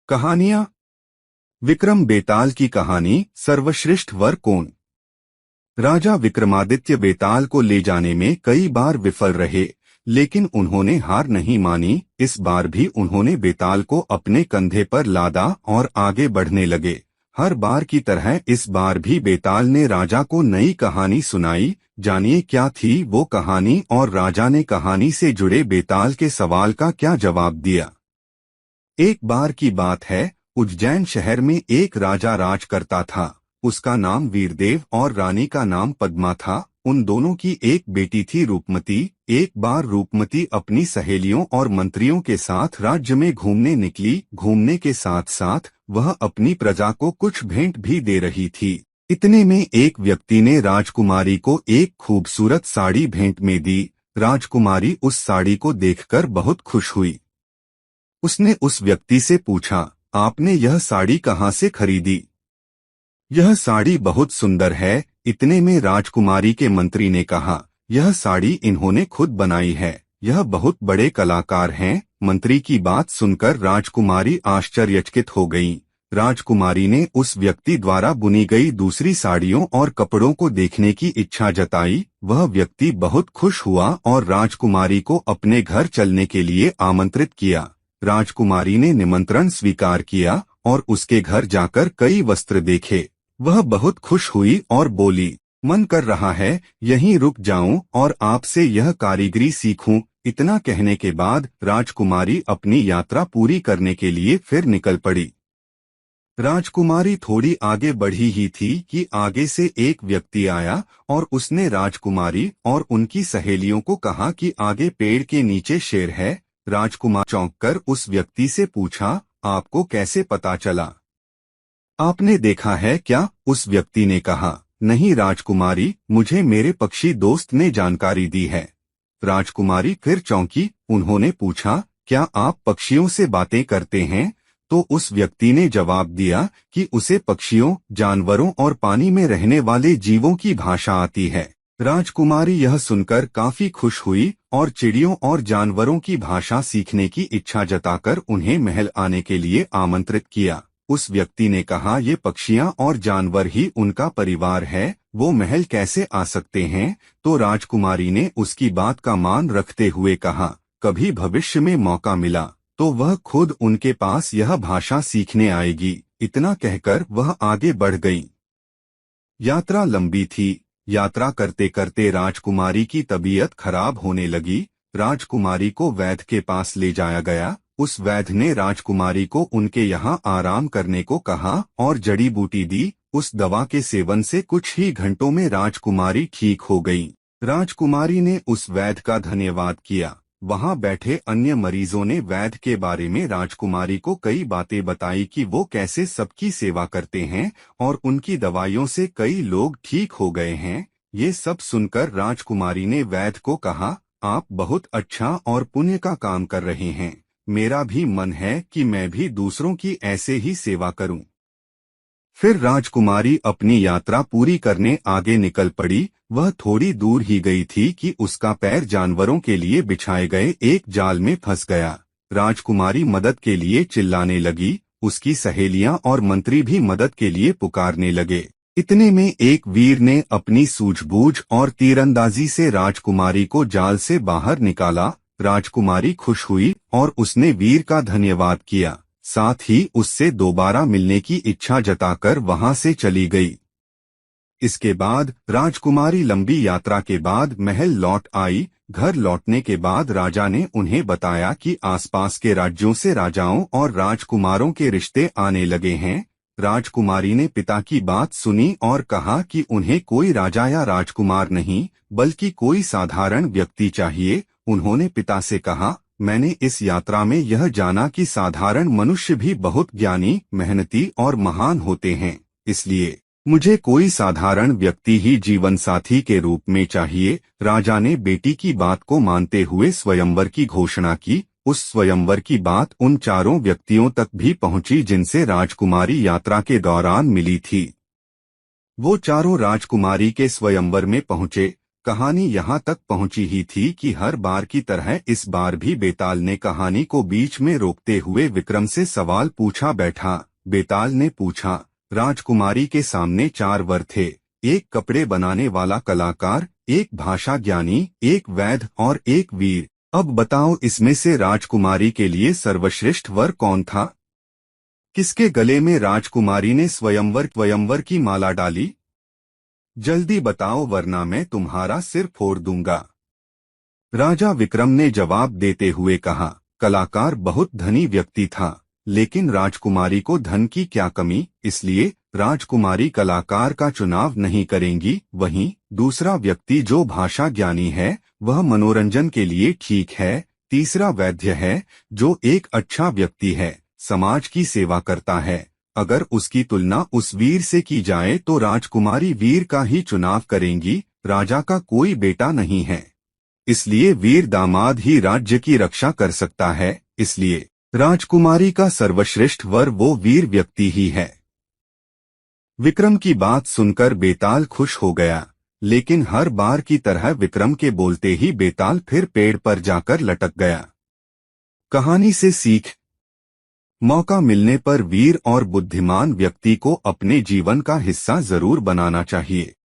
कहानियां। विक्रम बेताल की कहानी। सर्वश्रेष्ठ वर कौन। राजा विक्रमादित्य बेताल को ले जाने में कई बार विफल रहे, लेकिन उन्होंने हार नहीं मानी। इस बार भी उन्होंने बेताल को अपने कंधे पर लादा और आगे बढ़ने लगे। हर बार की तरह इस बार भी बेताल ने राजा को नई कहानी सुनाई। जानिए क्या थी वो कहानी और राजा ने कहानी से जुड़े बेताल के सवाल का क्या जवाब दिया। एक बार की बात है, उज्जैन शहर में एक राजा राज करता था। उसका नाम वीरदेव और रानी का नाम पद्मा था। उन दोनों की एक बेटी थी रूपमती। एक बार रूपमती अपनी सहेलियों और मंत्रियों के साथ राज्य में घूमने निकली। घूमने के साथ साथ वह अपनी प्रजा को कुछ भेंट भी दे रही थी। इतने में एक व्यक्ति ने राजकुमारी को एक खूबसूरत साड़ी भेंट में दी। राजकुमारी उस साड़ी को देखकर बहुत खुश हुई। उसने उस व्यक्ति से पूछा, आपने यह साड़ी कहाँ से खरीदी? यह साड़ी बहुत सुंदर है। इतने में राजकुमारी के मंत्री ने कहा, यह साड़ी इन्होंने खुद बनाई है। यह बहुत बड़े कलाकार हैं। मंत्री की बात सुनकर राजकुमारी आश्चर्यचकित हो गई। राजकुमारी ने उस व्यक्ति द्वारा बुनी गई दूसरी साड़ियों और कपड़ों को देखने की इच्छा जताई। वह व्यक्ति बहुत खुश हुआ और राजकुमारी को अपने घर चलने के लिए आमंत्रित किया। राजकुमारी ने निमंत्रण स्वीकार किया और उसके घर जाकर कई वस्त्र देखे। वह बहुत खुश हुई और बोली, मन कर रहा है यहीं रुक जाऊं और आपसे यह कारीगरी सीखूं। इतना कहने के बाद राजकुमारी अपनी यात्रा पूरी करने के लिए फिर निकल पड़ी। राजकुमारी थोड़ी आगे बढ़ी ही थी कि आगे से एक व्यक्ति आया और उसने राजकुमारी और उनकी सहेलियों को कहा कि आगे पेड़ के नीचे शेर है। राजकुमार चौंककर उस व्यक्ति से पूछा, आपको कैसे पता चला? आपने देखा है क्या? उस व्यक्ति ने कहा, नहीं राजकुमारी, मुझे मेरे पक्षी दोस्त ने जानकारी दी है। राजकुमारी फिर चौंकी। उन्होंने पूछा, क्या आप पक्षियों से बातें करते हैं? तो उस व्यक्ति ने जवाब दिया कि उसे पक्षियों, जानवरों और पानी में रहने वाले जीवों की भाषा आती है। राजकुमारी यह सुनकर काफी खुश हुई और चिड़ियों और जानवरों की भाषा सीखने की इच्छा जताकर उन्हें महल आने के लिए आमंत्रित किया। उस व्यक्ति ने कहा, ये पक्षियां और जानवर ही उनका परिवार है, वो महल कैसे आ सकते हैं? तो राजकुमारी ने उसकी बात का मान रखते हुए कहा, कभी भविष्य में मौका मिला तो वह खुद उनके पास यह भाषा सीखने आएगी। इतना कहकर वह आगे बढ़ गई। यात्रा लंबी थी। यात्रा करते करते राजकुमारी की तबीयत खराब होने लगी। राजकुमारी को वैद्य के पास ले जाया गया। उस वैद्य ने राजकुमारी को उनके यहाँ आराम करने को कहा और जड़ी बूटी दी। उस दवा के सेवन से कुछ ही घंटों में राजकुमारी ठीक हो गई। राजकुमारी ने उस वैद्य का धन्यवाद किया। वहां बैठे अन्य मरीजों ने वैद्य के बारे में राजकुमारी को कई बातें बताई कि वो कैसे सबकी सेवा करते हैं और उनकी दवाइयों से कई लोग ठीक हो गए हैं। ये सब सुनकर राजकुमारी ने वैद्य को कहा, आप बहुत अच्छा और पुण्य का काम कर रहे हैं। मेरा भी मन है कि मैं भी दूसरों की ऐसे ही सेवा करूं। फिर राजकुमारी अपनी यात्रा पूरी करने आगे निकल पड़ी। वह थोड़ी दूर ही गई थी कि उसका पैर जानवरों के लिए बिछाए गए एक जाल में फंस गया। राजकुमारी मदद के लिए चिल्लाने लगी। उसकी सहेलियां और मंत्री भी मदद के लिए पुकारने लगे। इतने में एक वीर ने अपनी सूझबूझ और तीरंदाजी से राजकुमारी को जाल से बाहर निकाला। राजकुमारी खुश हुई और उसने वीर का धन्यवाद किया। साथ ही उससे दोबारा मिलने की इच्छा जताकर वहां से चली गई। इसके बाद राजकुमारी लंबी यात्रा के बाद महल लौट आई। घर लौटने के बाद राजा ने उन्हें बताया कि आसपास के राज्यों से राजाओं और राजकुमारों के रिश्ते आने लगे हैं। राजकुमारी ने पिता की बात सुनी और कहा कि उन्हें कोई राजा या राजकुमार नहीं, बल्कि कोई साधारण व्यक्ति चाहिए। उन्होंने पिता से कहा, मैंने इस यात्रा में यह जाना कि साधारण मनुष्य भी बहुत ज्ञानी, मेहनती और महान होते हैं, इसलिए मुझे कोई साधारण व्यक्ति ही जीवन साथी के रूप में चाहिए। राजा ने बेटी की बात को मानते हुए स्वयंवर की घोषणा की। उस स्वयंवर की बात उन चारों व्यक्तियों तक भी पहुंची जिनसे राजकुमारी यात्रा के दौरान मिली थी। वो चारों राजकुमारी के स्वयंवर में पहुंचे। कहानी यहाँ तक पहुँची ही थी कि हर बार की तरह इस बार भी बेताल ने कहानी को बीच में रोकते हुए विक्रम से सवाल पूछा बैठा। बेताल ने पूछा, राजकुमारी के सामने 4 वर थे, एक कपड़े बनाने वाला कलाकार, एक भाषा ज्ञानी, एक वैद्य और एक वीर। अब बताओ, इसमें से राजकुमारी के लिए सर्वश्रेष्ठ वर कौन था? किसके गले में राजकुमारी ने स्वयंवर की माला डाली? जल्दी बताओ वरना मैं तुम्हारा सिर फोड़ दूंगा। राजा विक्रम ने जवाब देते हुए कहा, कलाकार बहुत धनी व्यक्ति था, लेकिन राजकुमारी को धन की क्या कमी, इसलिए राजकुमारी कलाकार का चुनाव नहीं करेंगी। वहीं दूसरा व्यक्ति जो भाषा ज्ञानी है वह मनोरंजन के लिए ठीक है। तीसरा वैद्य है जो एक अच्छा व्यक्ति है, समाज की सेवा करता है। अगर उसकी तुलना उस वीर से की जाए तो राजकुमारी वीर का ही चुनाव करेंगी। राजा का कोई बेटा नहीं है, इसलिए वीर दामाद ही राज्य की रक्षा कर सकता है। इसलिए राजकुमारी का सर्वश्रेष्ठ वर वो वीर व्यक्ति ही है। विक्रम की बात सुनकर बेताल खुश हो गया, लेकिन हर बार की तरह विक्रम के बोलते ही बेताल फिर पेड़ पर जाकर लटक गया। कहानी से सीख। मौका मिलने पर वीर और बुद्धिमान व्यक्ति को अपने जीवन का हिस्सा जरूर बनाना चाहिए।